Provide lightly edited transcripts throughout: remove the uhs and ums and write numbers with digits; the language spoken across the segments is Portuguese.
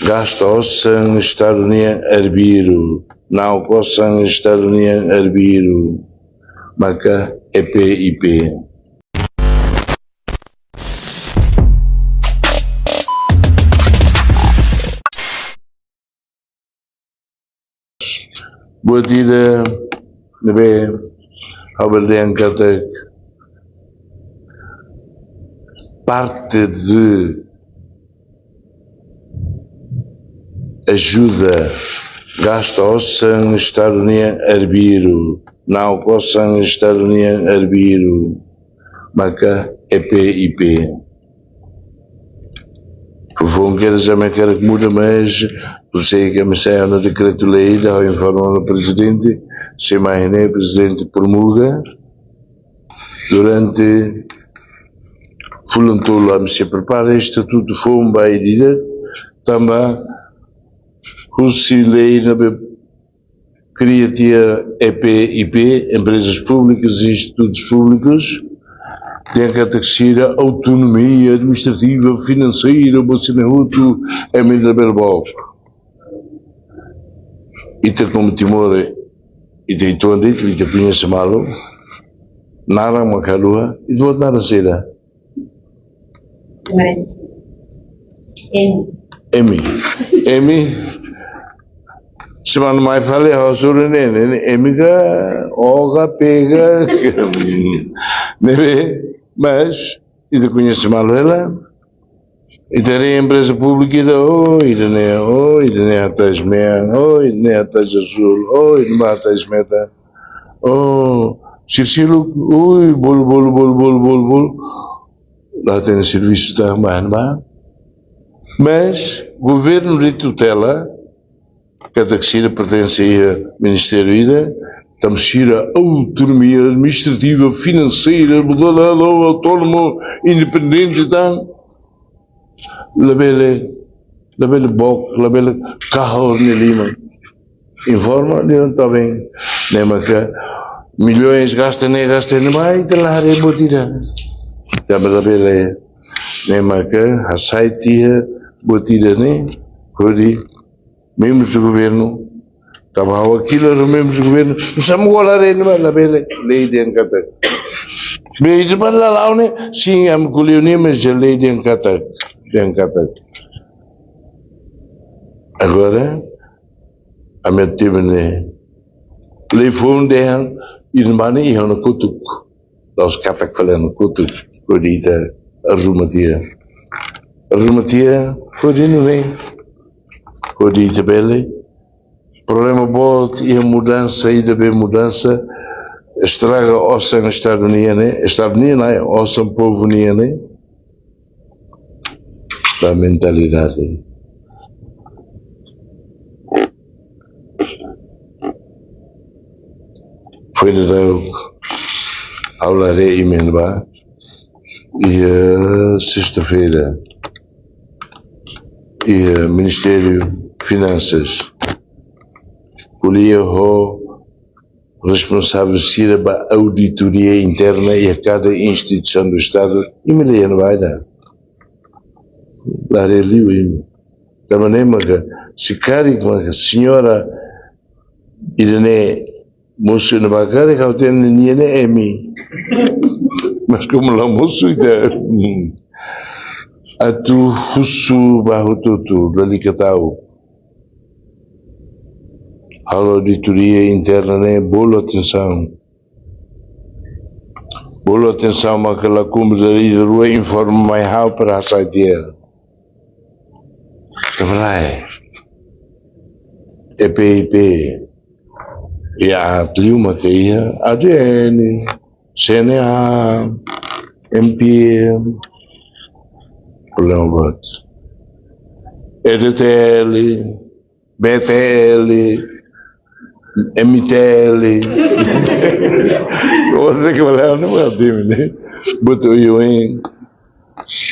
Gasta osan starunia erbiru. Não possam starunia erbiru. Maka EPIP. Buat ida nebe Aberdeen kata parte de ajuda gasta osan starunia erbiru. Não possam starunia erbiru. Maka EPIP. Vão querer também querer que muda, mas por ser que me saiu no decreto-lei, da informação do presidente, se imagina o presidente promulga durante fulantolo se prepara o estatuto foi vai dizer também o se lei na cria EPIP, empresas públicas e institutos públicos. Tem que ter autonomia administrativa, financeira, Bolsonaro, é melhor verbal. E ter como timor, e tem todo dito, e tem conhece malo, nada uma calua, e do outro nada será. Emi, semana mais falei, a sua nene, emiga, oga, pega, neve. Mas, ainda conheço mal ela, e terei empresa pública, ainda nem a Tasmania, ainda nem a Taj Azul, ainda nem a Tasmeta, Cicilo, bolo, lá tem serviço também, mas, governo de tutela, cada que pertence ao Ministério Ida, estamos a autonomia administrativa, financeira, autónomo, independente, então, labele boc, labele carro de Lima, informa, não está bem, nem que milhões gastam mais, e lá é botida, já me labele, nem que a site botida, nem, membros do governo, estava aquilo era membros do governo, não sabemos qual era a lei de encatar. Bem, de maneira lá, sim, a me colheu nem, mas a lei de encatar. Agora, a minha tema é, lei funde, e de maneira, e no cutuc, os catas que falam no cutuc, por dita, a rumatia, por dita vem, por dita bela. Problema bom e a mudança, e da mudança, estraga o sangue estaduniano, o sangue povo niano, da mentalidade. Foi de dar aula de Imenba, e sexta-feira, e Ministério de Finanças, podia responsável da auditoria interna e a cada instituição do Estado, e me leia não vai dar. Lá é livre. Da maneira que, se carica, a senhora Irene moço não vai carica, eu tenho ninguém é mim. Mas como lá moço, a tu fusu barro tutu, delicatau. A auditoria interna, né? Boa atenção, mas aquela cúmula da rua informa mais rápido para a saída. Trabalhar, EPIP, e a Pliuma que ia, ADN, CNA, MPM, problema bote, EDTL, BTL, MTL, você que vai não é time, né? Botou eu em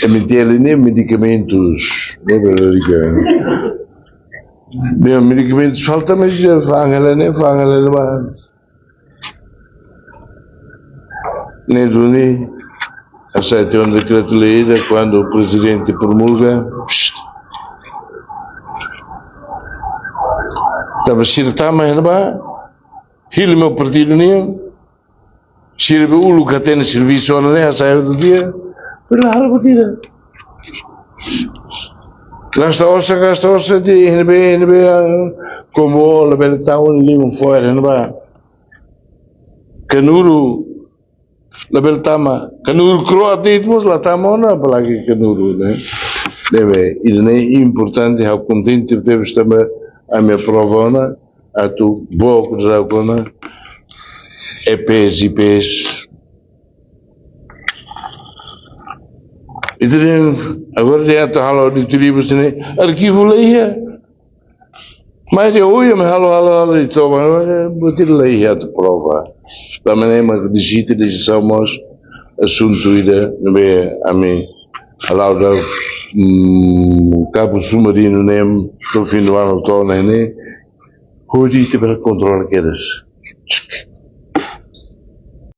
MTL nem medicamentos, né, americano. Nem medicamentos falta, mas já fangala mais. Nem do nem aceita um decreto-lei quando o presidente promulga, Estava Sirtama herba, Hil meu partido nem, Sirbe Ulu que tem serviço né, a sair do dia, pela harbatira. Gasta ossa de NB, como a bela town limon fora, herba. Kanuru, la bela tama, Kanuru croat niet moest, la tama na, apalagi Kanuru, né? Deve, isso é importante, ao contente de ter também a minha prova, a tu boa coisa, EPs. Itu agora dia tu halo di tribus ini arquivo leia. Mas eu ia me halo di toma, botir leia tu prova. Da maneira que digitalizamos assunto ida, bem a mim halo da cabo submarino nem no fim do ano todo nem, hoje te para controlar aqueles.